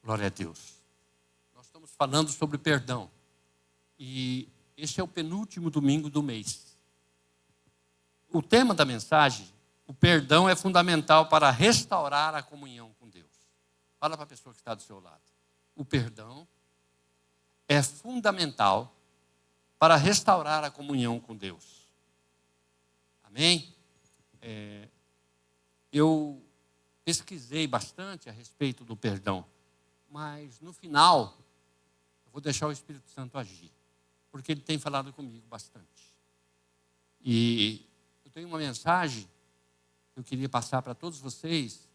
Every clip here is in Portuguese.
Glória a Deus. Nós estamos falando sobre perdão. E este é o penúltimo domingo do mês. O tema da mensagem, o perdão é fundamental para restaurar a comunhão com Deus. Fala para a pessoa que está do seu lado. O perdão é fundamental para restaurar a comunhão com Deus. Amém? Eu pesquisei bastante a respeito do perdão, mas no final eu vou deixar o Espírito Santo agir, porque ele tem falado comigo bastante. E eu tenho uma mensagem que eu queria passar para todos vocês,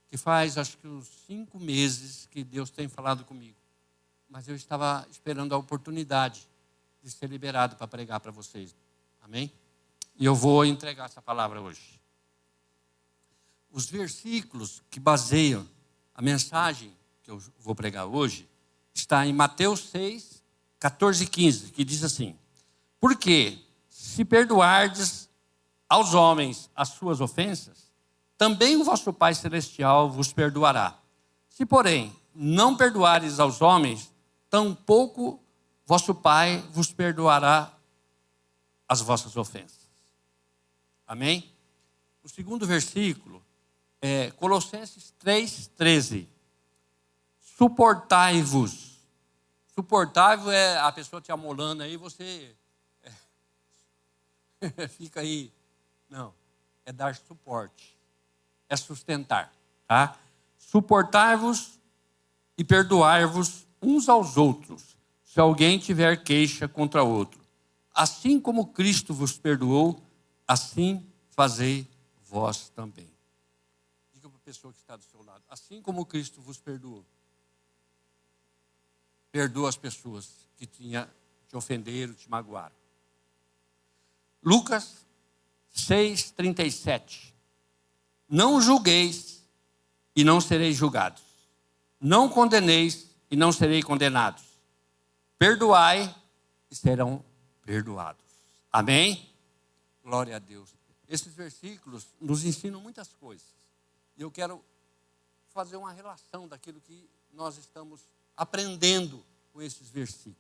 que faz acho que uns 5 meses que Deus tem falado comigo, mas eu estava esperando a oportunidade de ser liberado para pregar para vocês. Amém? E eu vou entregar essa palavra hoje. Os versículos que baseiam a mensagem que eu vou pregar hoje está em Mateus 6, 14 e 15, que diz assim: porque se perdoardes aos homens as suas ofensas, também o vosso Pai Celestial vos perdoará. Se, porém, não perdoares aos homens, tampouco vosso Pai vos perdoará as vossas ofensas. Amém? O segundo versículo é Colossenses 3,13. Suportai-vos. Suportai-vos é a pessoa te amolando aí, você fica aí. Não, é dar suporte, é sustentar, tá? Suportai-vos e perdoai-vos uns aos outros, se alguém tiver queixa contra outro. Assim como Cristo vos perdoou, assim fazei vós também. Diga para a pessoa que está do seu lado: assim como Cristo vos perdoou, perdoa as pessoas que te ofenderam, te magoaram. Lucas 6,37. Não julgueis e não sereis julgados. Não condeneis e não sereis condenados. Perdoai e serão perdoados. Amém? Glória a Deus. Esses versículos nos ensinam muitas coisas. E eu quero fazer uma relação daquilo que nós estamos aprendendo com esses versículos.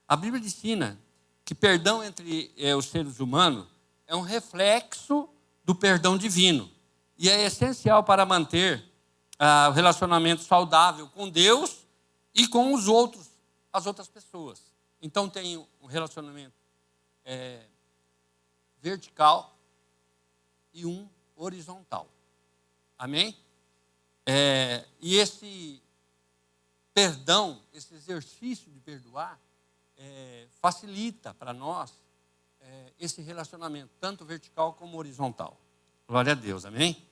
A Bíblia ensina que perdão entre os seres humanos é um reflexo do perdão divino. E é essencial para manter o relacionamento saudável com Deus e com os outros, as outras pessoas. Então tem um relacionamento vertical e um horizontal. Amém? E esse perdão, esse exercício de perdoar, facilita para nós esse relacionamento, tanto vertical como horizontal. Glória a Deus, amém?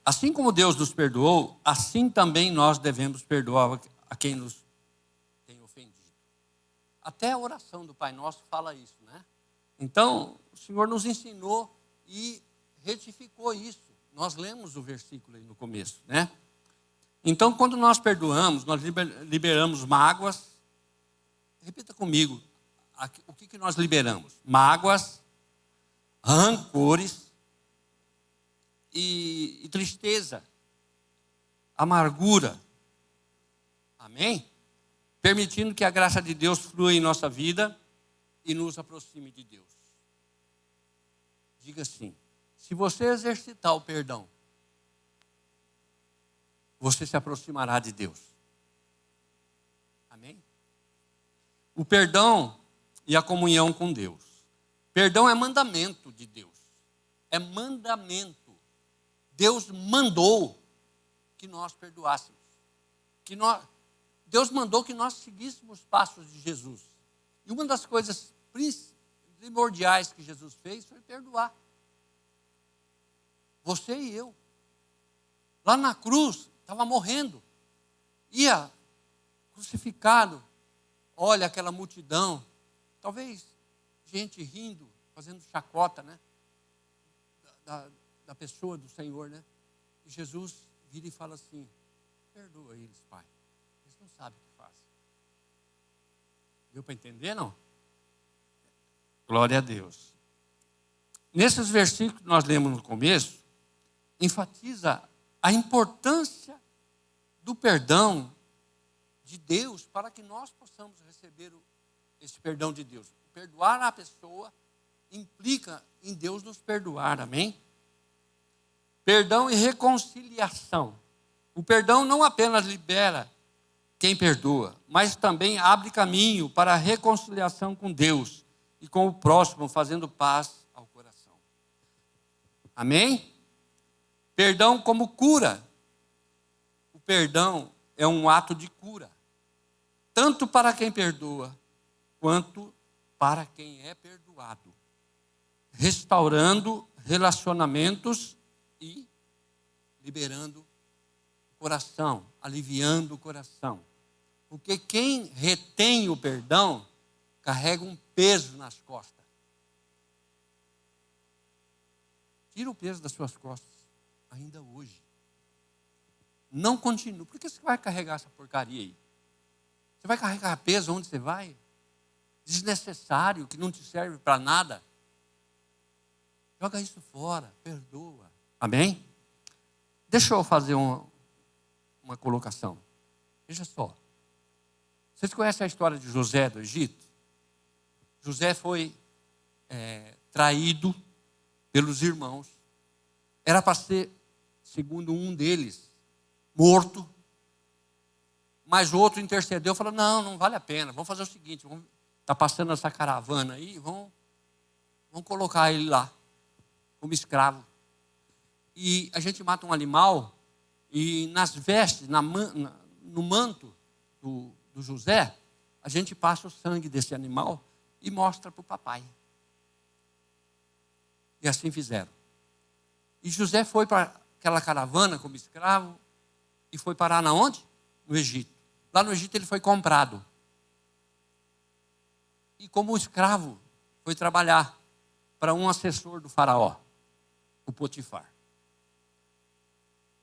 Assim como Deus nos perdoou, assim também nós devemos perdoar a quem nos tem ofendido. Até a oração do Pai Nosso fala isso, né? Então, o Senhor nos ensinou e retificou isso. Nós lemos o versículo aí no começo, né? Então, quando nós perdoamos, nós liberamos mágoas. Repita comigo, o que nós liberamos? Mágoas, rancores e tristeza, amargura. Amém? Permitindo que a graça de Deus flua em nossa vida e nos aproxime de Deus. Diga assim: se você exercitar o perdão, você se aproximará de Deus. Amém? O perdão e a comunhão com Deus. Perdão é mandamento de Deus. É mandamento. Deus mandou que nós perdoássemos. Deus mandou que nós seguíssemos os passos de Jesus. E uma das coisas primordiais que Jesus fez foi perdoar. Você e eu. Lá na cruz, estava morrendo. Ia crucificado. Olha aquela multidão. Talvez gente rindo, fazendo chacota, né? Da pessoa do Senhor, né? E Jesus vira e fala assim: perdoa eles, Pai. Eles não sabem o que fazem. Deu para entender, não? Glória a Deus. Nesses versículos que nós lemos no começo, enfatiza a importância do perdão de Deus para que nós possamos receber esse perdão de Deus. Perdoar a pessoa implica em Deus nos perdoar, amém? Perdão e reconciliação. O perdão não apenas libera quem perdoa, mas também abre caminho para a reconciliação com Deus e com o próximo, fazendo paz ao coração. Amém? Perdão como cura. O perdão é um ato de cura, tanto para quem perdoa, quanto para quem é perdoado, restaurando relacionamentos e liberando o coração, aliviando o coração. Porque quem retém o perdão carrega um peso nas costas. Tira o peso das suas costas, ainda hoje. Não continue. Por que você vai carregar essa porcaria aí? Você vai carregar peso onde você vai? Desnecessário, que não te serve para nada. Joga isso fora, perdoa. Amém? Deixa eu fazer uma colocação. Veja só. Vocês conhecem a história de José do Egito? José foi traído pelos irmãos. Era para ser, segundo um deles, morto. Mas o outro intercedeu e falou, não vale a pena. Vamos fazer o seguinte, está passando essa caravana aí, vamos colocar ele lá, como escravo. E a gente mata um animal e nas vestes, no manto do José, a gente passa o sangue desse animal e mostra para o papai. E assim fizeram. E José foi para aquela caravana como escravo e foi parar na onde? No Egito. Lá no Egito ele foi comprado. E como escravo, foi trabalhar para um assessor do faraó, o Potifar.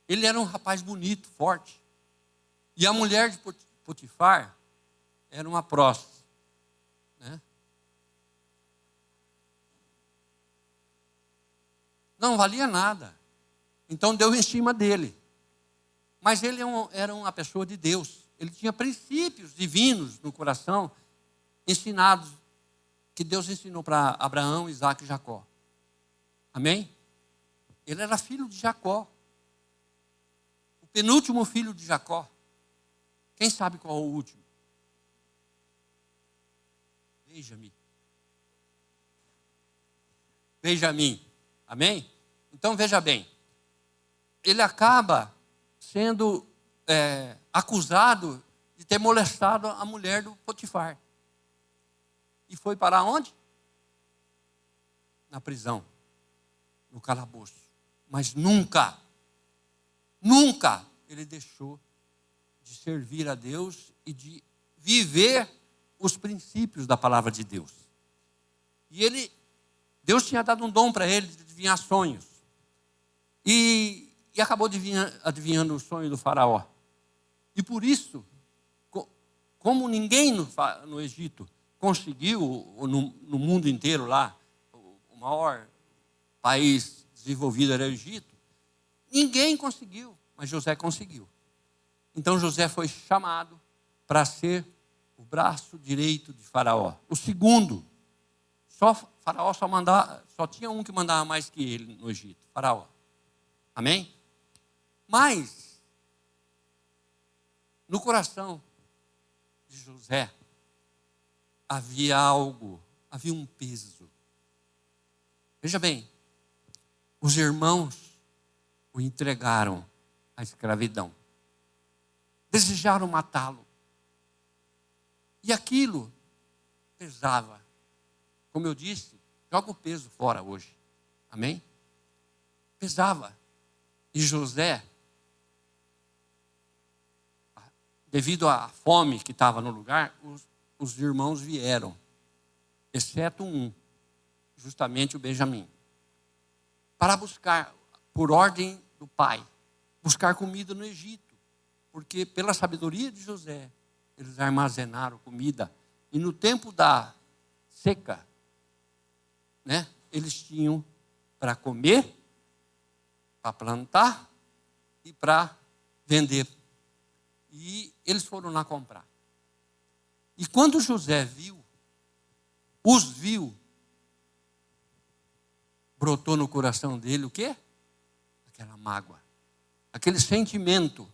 Ele era um rapaz bonito, forte. E a mulher de Potifar era uma próstata, né? Não valia nada. Então deu em cima dele. Mas ele era uma pessoa de Deus. Ele tinha princípios divinos no coração, ensinados, que Deus ensinou para Abraão, Isaac e Jacó. Amém? Ele era filho de Jacó. O penúltimo filho de Jacó. Quem sabe qual é o último? Benjamim. Amém? Então veja bem. Ele acaba sendo acusado de ter molestado a mulher do Potifar. E foi para onde? Na prisão, no calabouço. Mas nunca ele deixou de servir a Deus e de viver os princípios da palavra de Deus. E Deus tinha dado um dom para ele de adivinhar sonhos. E acabou adivinhando o sonho do faraó. E por isso, como ninguém no Egito conseguiu, no mundo inteiro lá, o maior país desenvolvido era o Egito, ninguém conseguiu, mas José conseguiu. Então José foi chamado para ser o braço direito de Faraó. O segundo, Faraó só tinha um que mandava mais que ele no Egito, Faraó. Amém? Mas, no coração de José, havia um peso. Veja bem, os irmãos o entregaram à escravidão. Desejaram matá-lo. E aquilo pesava. Como eu disse, joga o peso fora hoje. Amém? Pesava. E José, devido à fome que estava no lugar, os irmãos vieram, exceto um, justamente o Benjamim, para buscar, por ordem do pai, buscar comida no Egito, porque pela sabedoria de José, eles armazenaram comida, e no tempo da seca, né, eles tinham para comer, para plantar e para vender. E eles foram lá comprar. E quando José os viu, brotou no coração dele o quê? Aquela mágoa, aquele sentimento.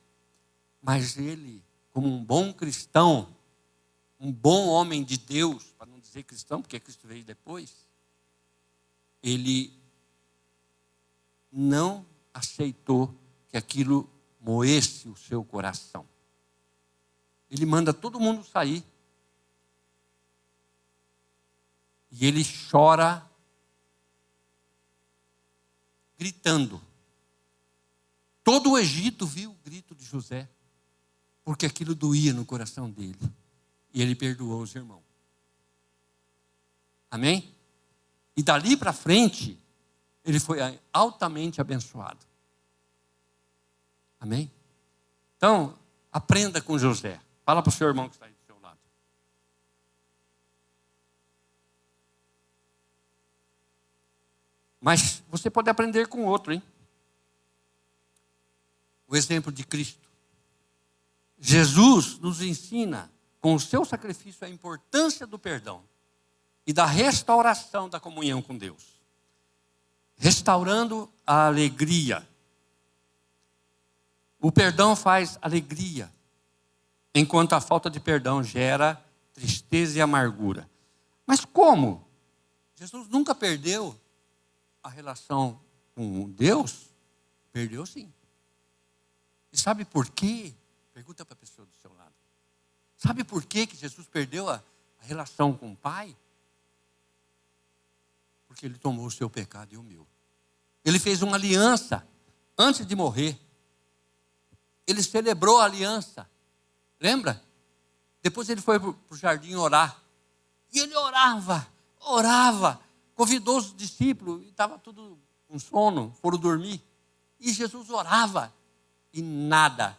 Mas ele, como um bom cristão, um bom homem de Deus, para não dizer cristão, porque Cristo veio depois, ele não aceitou que aquilo moesse o seu coração. Ele manda todo mundo sair. E ele chora, gritando. Todo o Egito viu o grito de José, porque aquilo doía no coração dele. E ele perdoou os irmãos. Amém? E dali para frente, ele foi altamente abençoado. Amém? Então, aprenda com José. Fala para o seu irmão que está aí do seu lado. Mas você pode aprender com outro, hein? O exemplo de Cristo. Jesus nos ensina, com o seu sacrifício, a importância do perdão e da restauração da comunhão com Deus. Restaurando a alegria. O perdão faz alegria, enquanto a falta de perdão gera tristeza e amargura. Mas como? Jesus nunca perdeu a relação com Deus? Perdeu sim. E sabe por quê? Pergunta para a pessoa do seu lado. Sabe por quê que Jesus perdeu a relação com o Pai? Porque ele tomou o seu pecado e o meu. Ele fez uma aliança antes de morrer. Ele celebrou a aliança. Lembra? Depois ele foi para o jardim orar. E ele orava. Convidou os discípulos e estava tudo com sono, foram dormir. E Jesus orava e nada.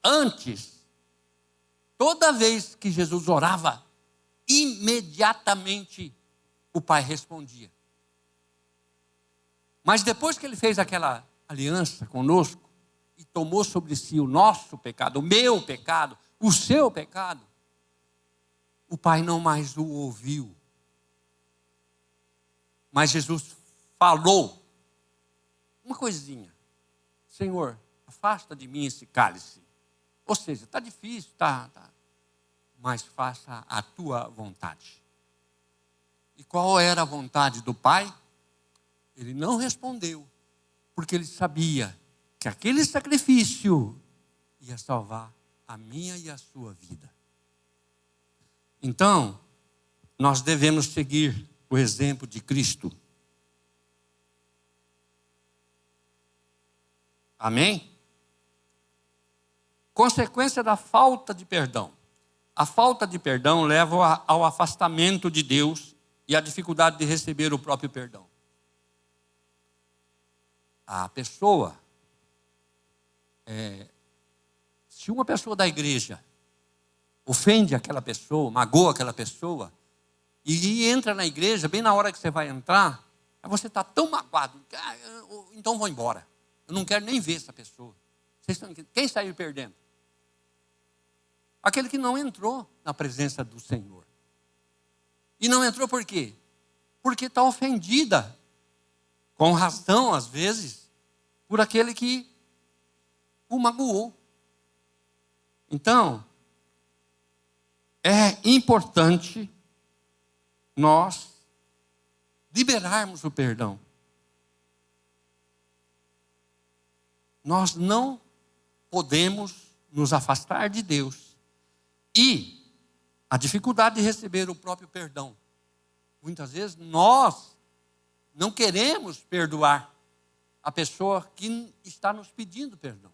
Antes, toda vez que Jesus orava, imediatamente o Pai respondia. Mas depois que ele fez aquela aliança conosco e tomou sobre si o nosso pecado, o meu pecado, o seu pecado, o Pai não mais o ouviu. Mas Jesus falou uma coisinha: Senhor, afasta de mim esse cálice. Ou seja, está difícil, tá, mas faça a tua vontade. E qual era a vontade do Pai? Ele não respondeu, porque ele sabia que aquele sacrifício ia salvar a minha e a sua vida. Então, nós devemos seguir o exemplo de Cristo. Amém? Consequência da falta de perdão. A falta de perdão leva ao afastamento de Deus e à dificuldade de receber o próprio perdão. A pessoa, se uma pessoa da igreja ofende aquela pessoa, magoa aquela pessoa, e entra na igreja, bem na hora que você vai entrar, você está tão magoado, então vou embora. Eu não quero nem ver essa pessoa. Quem saiu perdendo? Aquele que não entrou na presença do Senhor. E não entrou por quê? Porque está ofendida, com razão às vezes, por aquele que o magoou. Então, é importante nós liberarmos o perdão. Nós não podemos nos afastar de Deus. E a dificuldade de receber o próprio perdão. Muitas vezes nós não queremos perdoar a pessoa que está nos pedindo perdão.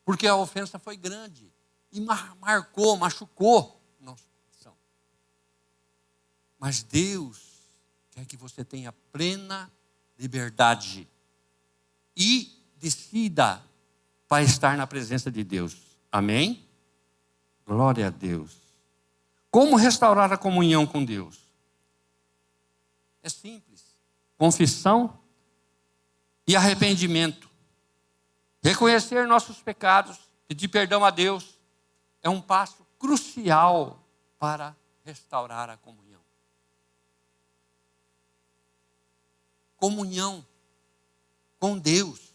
Porque a ofensa foi grande e machucou nosso coração. Mas Deus quer que você tenha plena liberdade e decida para estar na presença de Deus. Amém? Glória a Deus. Como restaurar a comunhão com Deus? É simples. Confissão e arrependimento. Reconhecer nossos pecados, pedir perdão a Deus, é um passo crucial para restaurar a comunhão. Comunhão com Deus.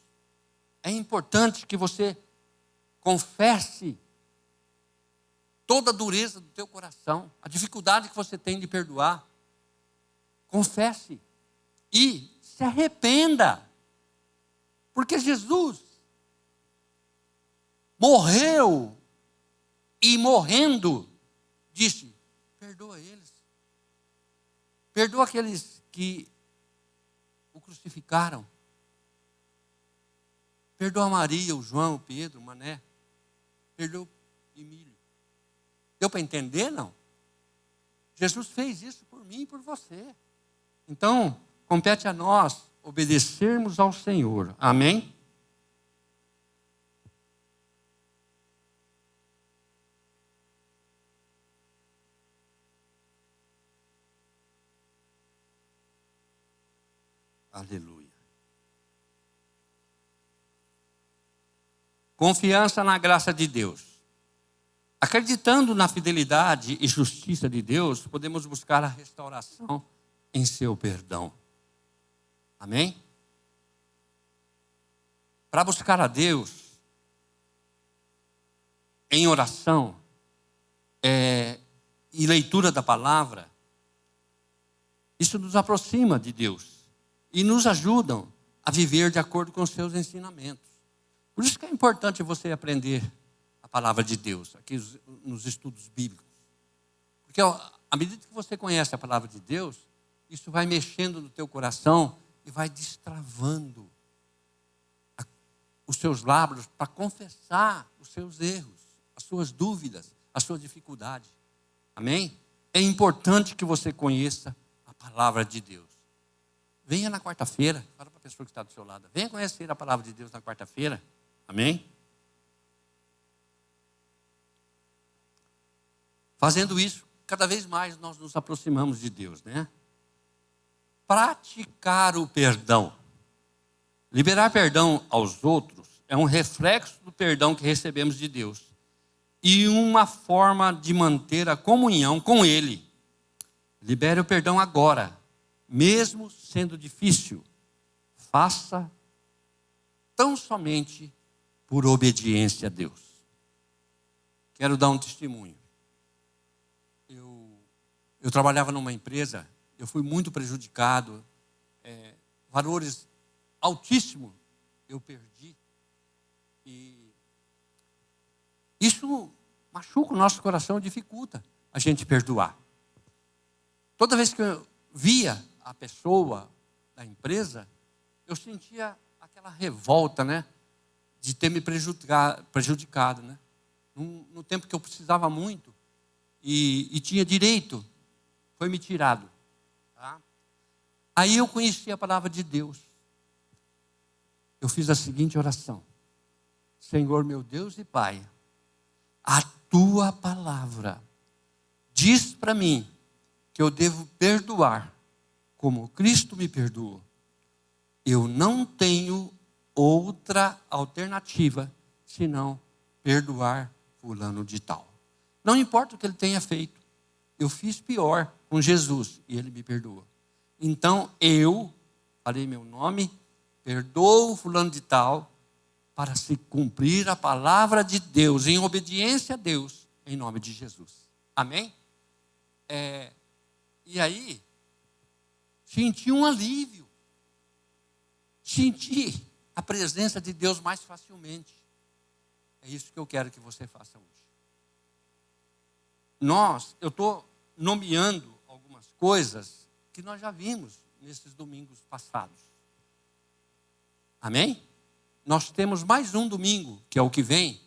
É importante que você confesse toda a dureza do teu coração, a dificuldade que você tem de perdoar. Confesse e se arrependa. Porque Jesus morreu e morrendo disse: perdoa eles. Perdoa aqueles que o crucificaram. Perdoa a Maria, o João, o Pedro, o Mané. Perdoa o Emílio. Deu para entender, não? Jesus fez isso por mim e por você. Então, compete a nós obedecermos ao Senhor. Amém? Aleluia. Confiança na graça de Deus. Acreditando na fidelidade e justiça de Deus, podemos buscar a restauração em seu perdão. Amém? Para buscar a Deus em oração e leitura da palavra, isso nos aproxima de Deus e nos ajudam a viver de acordo com os seus ensinamentos. Por isso que é importante você aprender a palavra de Deus, aqui nos estudos bíblicos. Porque à medida que você conhece a palavra de Deus, isso vai mexendo no teu coração e vai destravando os seus lábios para confessar os seus erros, as suas dúvidas, a sua dificuldade. Amém? É importante que você conheça a palavra de Deus. Venha na quarta-feira, fala para a pessoa que está do seu lado, venha conhecer a palavra de Deus na quarta-feira. Amém? Fazendo isso, cada vez mais nós nos aproximamos de Deus, né? Praticar o perdão. Liberar perdão aos outros é um reflexo do perdão que recebemos de Deus e uma forma de manter a comunhão com Ele. Libere o perdão agora, mesmo sendo difícil. Faça tão somente por obediência a Deus. Quero dar um testemunho. Eu trabalhava numa empresa, eu fui muito prejudicado, valores altíssimos eu perdi. E isso machuca o nosso coração, dificulta a gente perdoar. Toda vez que eu via a pessoa da empresa, eu sentia aquela revolta, né? De ter me prejudicado, né? No tempo que eu precisava muito e tinha direito, foi me tirado. Tá? Aí eu conheci a palavra de Deus. Eu fiz a seguinte oração: Senhor meu Deus e Pai, a tua palavra diz para mim que eu devo perdoar como Cristo me perdoou. Eu não tenho outra alternativa senão perdoar fulano de tal. Não importa o que ele tenha feito. Eu fiz pior com Jesus e ele me perdoou. Então eu falei meu nome, perdoo fulano de tal, para se cumprir a palavra de Deus, em obediência a Deus, em nome de Jesus. Amém? E aí, senti um alívio. Senti a presença de Deus mais facilmente. É isso que eu quero que você faça hoje. Eu estou nomeando algumas coisas que nós já vimos nesses domingos passados. Amém? Nós temos mais um domingo, que é o que vem,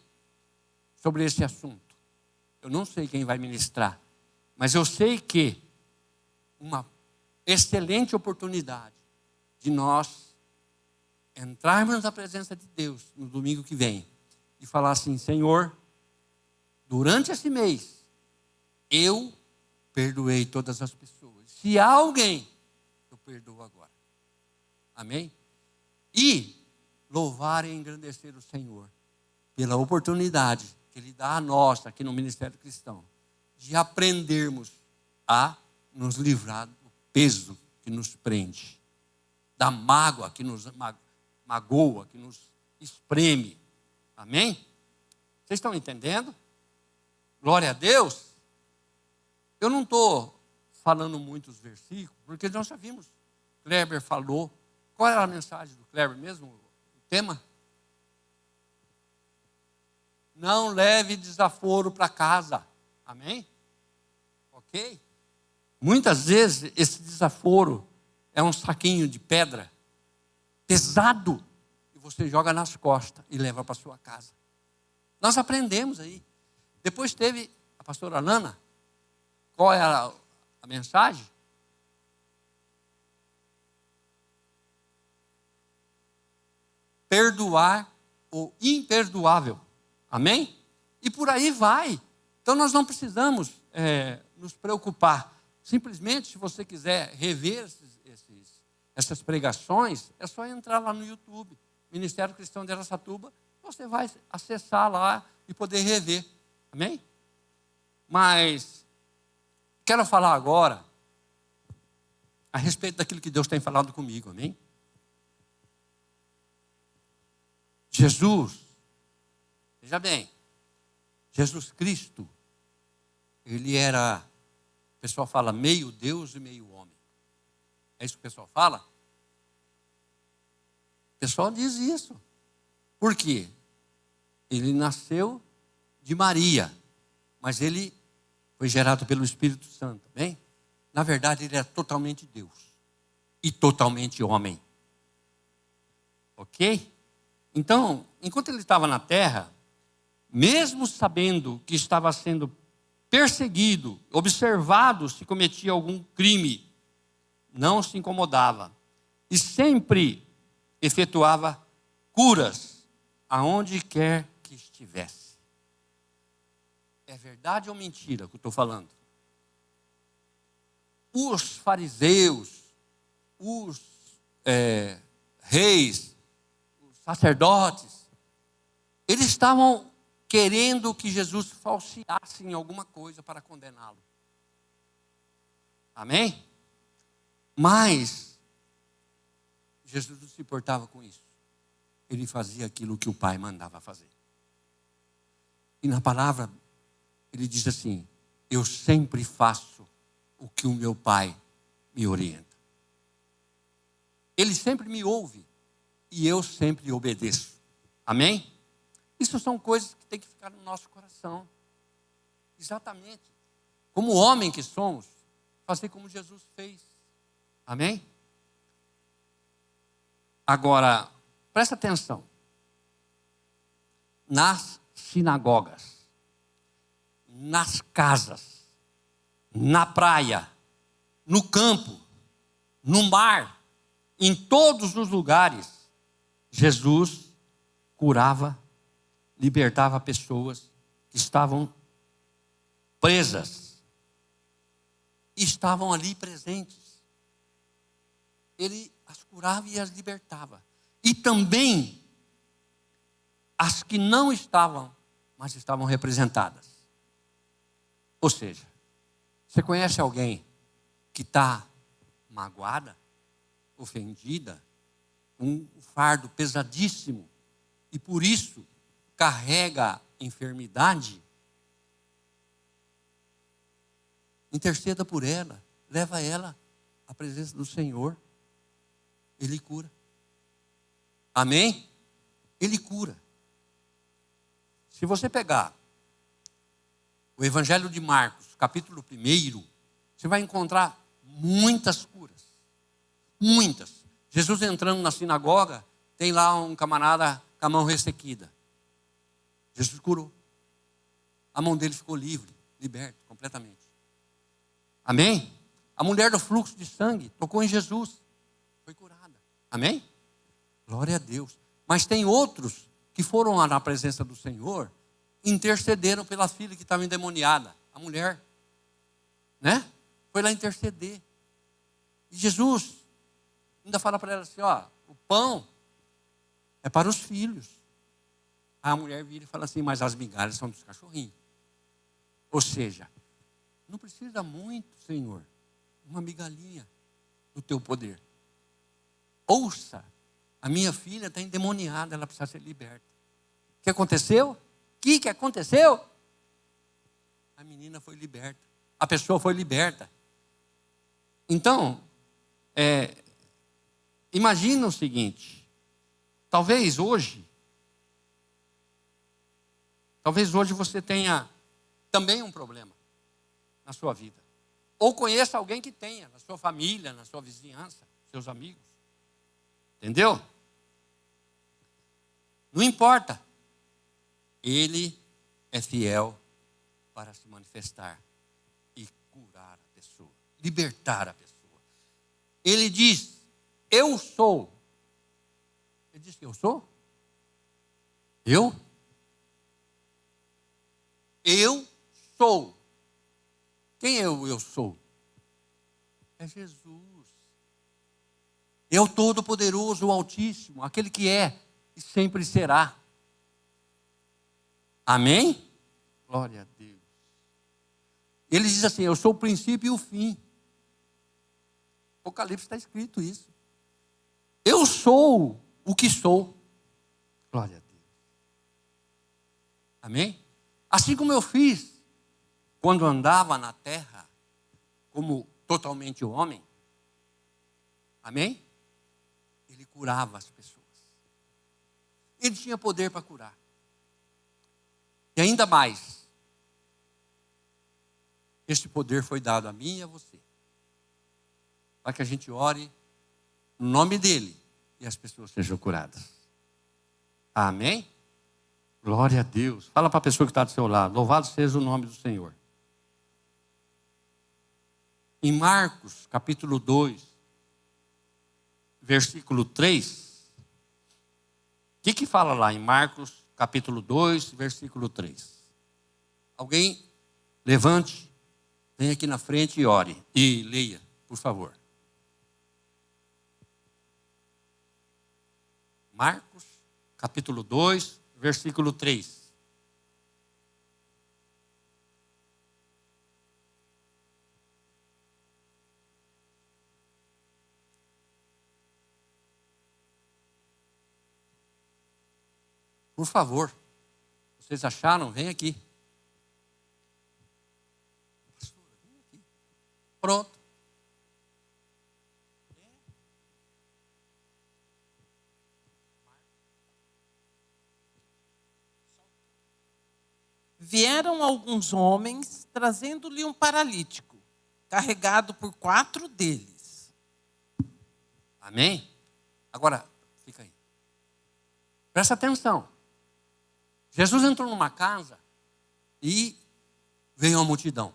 sobre esse assunto. Eu não sei quem vai ministrar, mas eu sei que uma excelente oportunidade de nós entrarmos na presença de Deus no domingo que vem e falar assim: Senhor, durante esse mês, eu perdoei todas as pessoas. Se há alguém, eu perdoo agora. Amém? E louvar e engrandecer o Senhor pela oportunidade que Ele dá a nós, aqui no Ministério Cristão, de aprendermos a nos livrar do peso que nos prende, da mágoa que nos magoa, que nos espreme. Amém? Vocês estão entendendo? Glória a Deus. Eu não estou falando muitos versículos, porque nós já vimos. Kleber falou. Qual era a mensagem do Kleber mesmo? O tema? Não leve desaforo para casa. Amém? Ok? Muitas vezes esse desaforo é um saquinho de pedra pesado e você joga nas costas e leva para sua casa. Nós aprendemos aí. Depois teve a pastora Lana. Qual era a mensagem? Perdoar o imperdoável. Amém? E por aí vai. Então nós não precisamos nos preocupar. Simplesmente, se você quiser rever essas pregações, é só entrar lá no YouTube, Ministério Cristão de Araçatuba, você vai acessar lá e poder rever. Amém? Mas quero falar agora a respeito daquilo que Deus tem falado comigo. Amém? Jesus, veja bem, Jesus Cristo, Ele era, o pessoal fala, meio Deus e meio homem. É isso que o pessoal fala? O pessoal diz isso. Por quê? Ele nasceu de Maria, mas ele foi gerado pelo Espírito Santo, bem? Na verdade, ele era totalmente Deus e totalmente homem. Ok? Então, enquanto ele estava na terra, mesmo sabendo que estava sendo perseguido, observado se cometia algum crime, não se incomodava e sempre efetuava curas aonde quer que estivesse. É verdade ou mentira que eu estou falando? Os fariseus, os reis, os sacerdotes, eles estavam querendo que Jesus falseasse em alguma coisa para condená-lo. Amém? Mas Jesus não se importava com isso. Ele fazia aquilo que o Pai mandava fazer. E na palavra, ele diz assim: eu sempre faço o que o meu Pai me orienta. Ele sempre me ouve e eu sempre obedeço. Amém? Isso são coisas que tem que ficar no nosso coração. Exatamente. Como homem que somos, fazer como Jesus fez. Amém? Agora, presta atenção. Nas sinagogas, nas casas, na praia, no campo, no mar, em todos os lugares, Jesus curava, libertava pessoas que estavam presas e estavam ali presentes. Ele as curava e as libertava. E também as que não estavam, mas estavam representadas. Ou seja, você conhece alguém que está magoada, ofendida, um fardo pesadíssimo, e por isso carrega enfermidade? Interceda por ela, leva ela à presença do Senhor. Ele cura. Amém? Ele cura. Se você pegar o Evangelho de Marcos, capítulo 1, você vai encontrar muitas curas. Muitas. Jesus entrando na sinagoga, tem lá um camarada com a mão ressequida. Jesus curou. A mão dele ficou livre, liberta completamente. Amém? A mulher do fluxo de sangue tocou em Jesus, foi curada. Amém? Glória a Deus. Mas tem outros que foram lá na presença do Senhor, intercederam pela filha que estava endemoniada. A mulher, né? Foi lá interceder. E Jesus ainda fala para ela assim, ó, o pão é para os filhos. A mulher vira e fala assim, mas as migalhas são dos cachorrinhos. Ou seja, não precisa muito, Senhor, uma migalhinha do teu poder. Ouça, a minha filha está endemoniada, ela precisa ser liberta. O que aconteceu? O que aconteceu? A menina foi liberta. A pessoa foi liberta. Então, imagina o seguinte, talvez hoje você tenha também um problema na sua vida. Ou conheça alguém que tenha, na sua família, na sua vizinhança, seus amigos. Entendeu? Não importa. Ele é fiel para se manifestar e curar a pessoa, libertar a pessoa. Ele diz, eu sou. Ele diz que eu sou? Eu? Eu sou. Quem é o eu sou? É Jesus. É o Todo-Poderoso, o Altíssimo, aquele que é e sempre será. Amém? Glória a Deus. Ele diz assim, eu sou o princípio e o fim. Apocalipse está escrito isso. Eu sou o que sou. Glória a Deus. Amém? Assim como eu fiz quando andava na terra como totalmente homem. Amém? Ele curava as pessoas. Ele tinha poder para curar. E ainda mais, este poder foi dado a mim e a você. Para que a gente ore no nome dele e as pessoas sejam curadas. Amém? Glória a Deus. Fala para a pessoa que está do seu lado. Louvado seja o nome do Senhor. Em Marcos, capítulo 2, versículo 3. O que fala lá em Marcos, capítulo 2, versículo 3? Alguém levante, vem aqui na frente e ore. E leia, por favor. Marcos, capítulo 2, versículo 3. Por favor, vocês acharam? Vem aqui. Pastora, vem aqui. Pronto. Vieram alguns homens, trazendo-lhe um paralítico, carregado por 4 deles. Amém? Agora, fica aí. Presta atenção. Jesus entrou numa casa e veio uma multidão.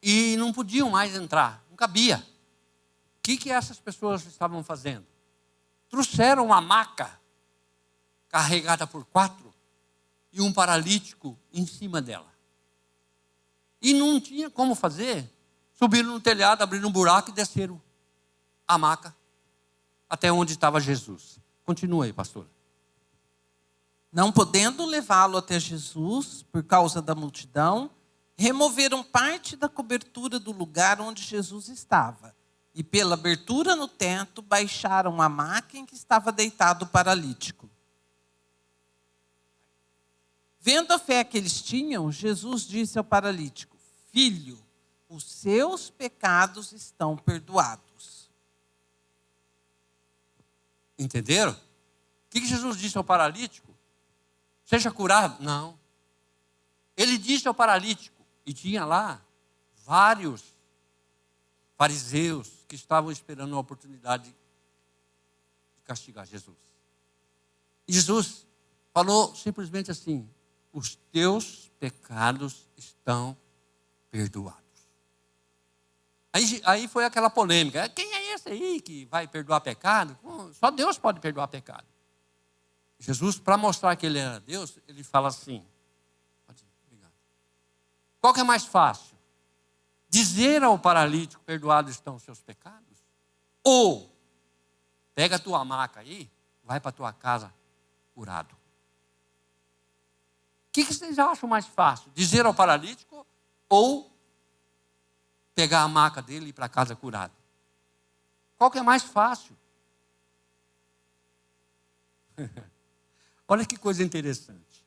E não podiam mais entrar, não cabia. O que essas pessoas estavam fazendo? Trouxeram uma maca carregada por 4 e um paralítico em cima dela. E não tinha como fazer. Subiram no telhado, abriram um buraco e desceram a maca até onde estava Jesus. Continua aí, pastora. Não podendo levá-lo até Jesus, por causa da multidão, removeram parte da cobertura do lugar onde Jesus estava. E pela abertura no teto, baixaram a maca em que estava deitado o paralítico. Vendo a fé que eles tinham, Jesus disse ao paralítico, filho, os seus pecados estão perdoados. Entenderam? O que Jesus disse ao paralítico? Seja curado? Não. Ele disse ao paralítico, e tinha lá vários fariseus que estavam esperando uma oportunidade de castigar Jesus. E Jesus falou simplesmente assim, os teus pecados estão perdoados. Aí foi aquela polêmica, quem é esse aí que vai perdoar pecado? Só Deus pode perdoar pecado. Jesus, para mostrar que ele era Deus, ele fala assim, obrigado. Qual que é mais fácil? Dizer ao paralítico, perdoados estão os seus pecados? Ou, pega a tua maca aí, vai para a tua casa curado. O que vocês acham mais fácil? Dizer ao paralítico ou pegar a maca dele e ir para casa curado? Qual que é mais fácil? Olha que coisa interessante.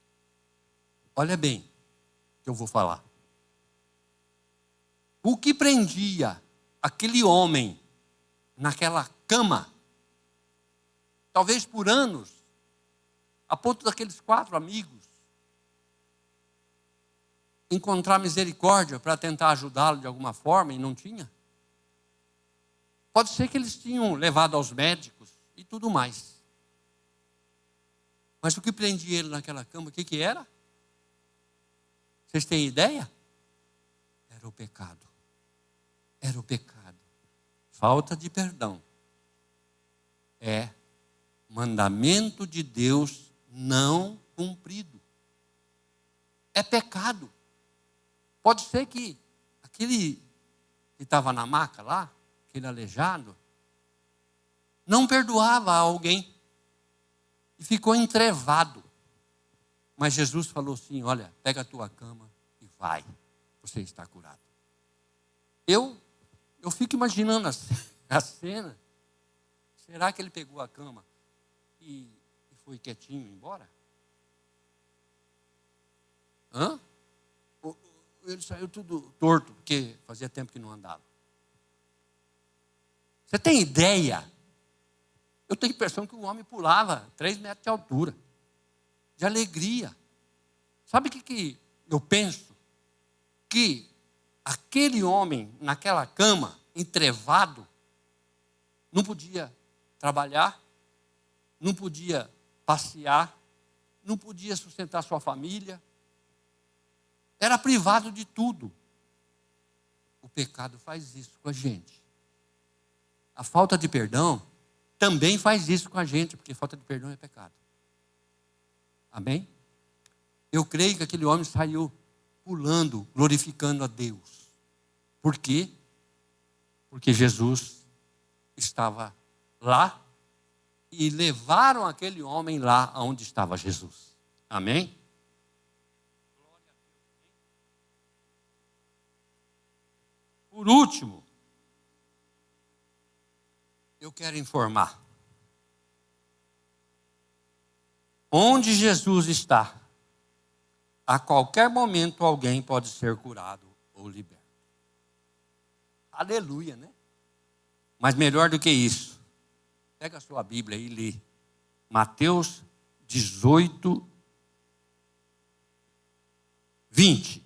Olha bem o que eu vou falar. O que prendia aquele homem naquela cama, talvez por anos, a ponto daqueles 4 amigos encontrar misericórdia para tentar ajudá-lo de alguma forma e não tinha? Pode ser que eles tinham levado aos médicos e tudo mais. Mas o que prendia ele naquela cama, o que era? Vocês têm ideia? Era o pecado. Era o pecado. Falta de perdão. É mandamento de Deus não cumprido. É pecado. Pode ser que aquele que estava na maca lá, aquele aleijado, não perdoava alguém e ficou entrevado. Mas Jesus falou assim: olha, pega a tua cama e vai, você está curado. Eu fico imaginando a cena. Será que ele pegou a cama e foi quietinho embora? Hã? Ele saiu tudo torto, porque fazia tempo que não andava. Você tem ideia? Eu tenho a impressão que o homem pulava 3 metros de altura, de alegria. Sabe o que eu penso? Que aquele homem naquela cama, entrevado, não podia trabalhar, não podia passear, não podia sustentar sua família, era privado de tudo. O pecado faz isso com a gente. A falta de perdão também faz isso com a gente, porque falta de perdão é pecado. Amém? Eu creio que aquele homem saiu pulando, glorificando a Deus. Por quê? Porque Jesus estava lá e levaram aquele homem lá onde estava Jesus. Amém? Por último, eu quero informar. Onde Jesus está, a qualquer momento alguém pode ser curado ou liberto. Aleluia, né? Mas melhor do que isso, pega a sua Bíblia e lê Mateus 18, 20.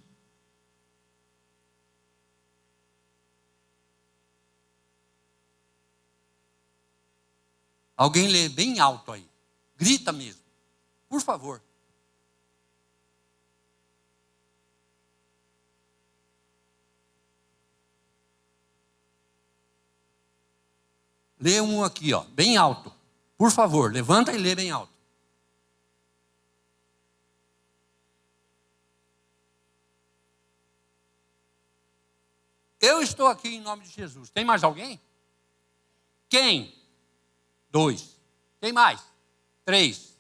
Alguém lê bem alto aí. Grita mesmo. Por favor. Lê um aqui, ó, bem alto. Por favor, levanta e lê bem alto. Eu estou aqui em nome de Jesus. Tem mais alguém? Quem? 2. Tem mais? 3.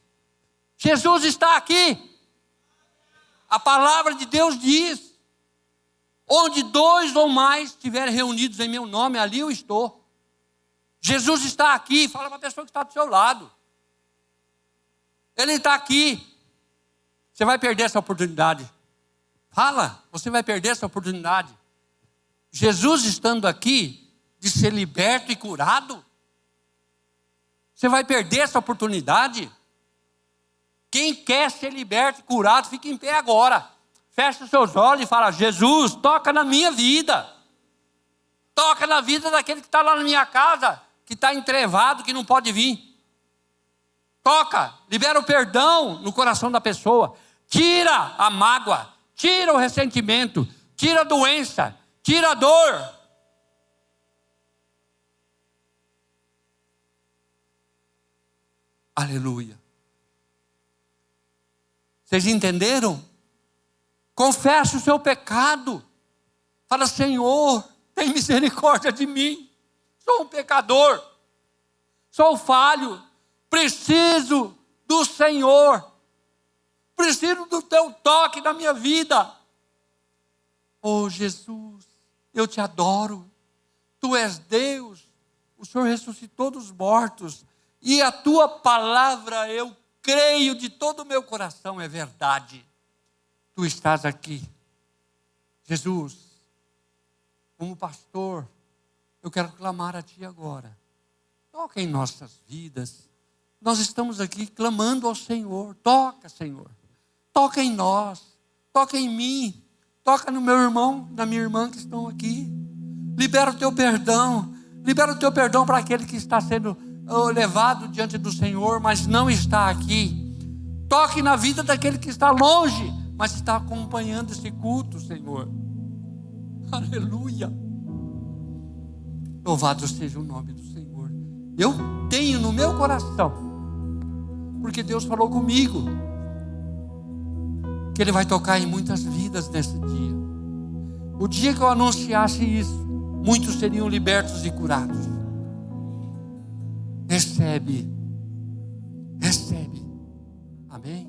Jesus está aqui. A palavra de Deus diz: onde 2 ou mais estiverem reunidos em meu nome, ali eu estou. Jesus está aqui. Fala para a pessoa que está do seu lado. Ele está aqui. Você vai perder essa oportunidade. Fala, você vai perder essa oportunidade. Jesus estando aqui, de ser liberto e curado, você vai perder essa oportunidade? Quem quer ser liberto e curado, fica em pé agora. Fecha os seus olhos e fala: Jesus, toca na minha vida. Toca na vida daquele que está lá na minha casa, que está entrevado, que não pode vir. Toca, libera o perdão no coração da pessoa. Tira a mágoa, tira o ressentimento, tira a doença, tira a dor. Aleluia. Vocês entenderam? Confesse o seu pecado. Fala: Senhor, tem misericórdia de mim. Sou um pecador. Sou falho. Preciso do Senhor. Preciso do teu toque na minha vida. Oh, Jesus, eu te adoro. Tu és Deus. O Senhor ressuscitou dos mortos. E a tua palavra, eu creio de todo o meu coração, é verdade. Tu estás aqui. Jesus, como pastor, eu quero clamar a ti agora. Toca em nossas vidas. Nós estamos aqui clamando ao Senhor. Toca, Senhor. Toca em nós. Toca em mim. Toca no meu irmão, na minha irmã que estão aqui. Libera o teu perdão. Libera o teu perdão para aquele que está sendo levado diante do Senhor, mas não está aqui. Toque na vida daquele que está longe, mas está acompanhando esse culto, Senhor. Aleluia. Louvado seja o nome do Senhor. Eu tenho no meu coração, porque Deus falou comigo, que Ele vai tocar em muitas vidas nesse dia. O dia que eu anunciasse isso, muitos seriam libertos e curados. Recebe. Amém?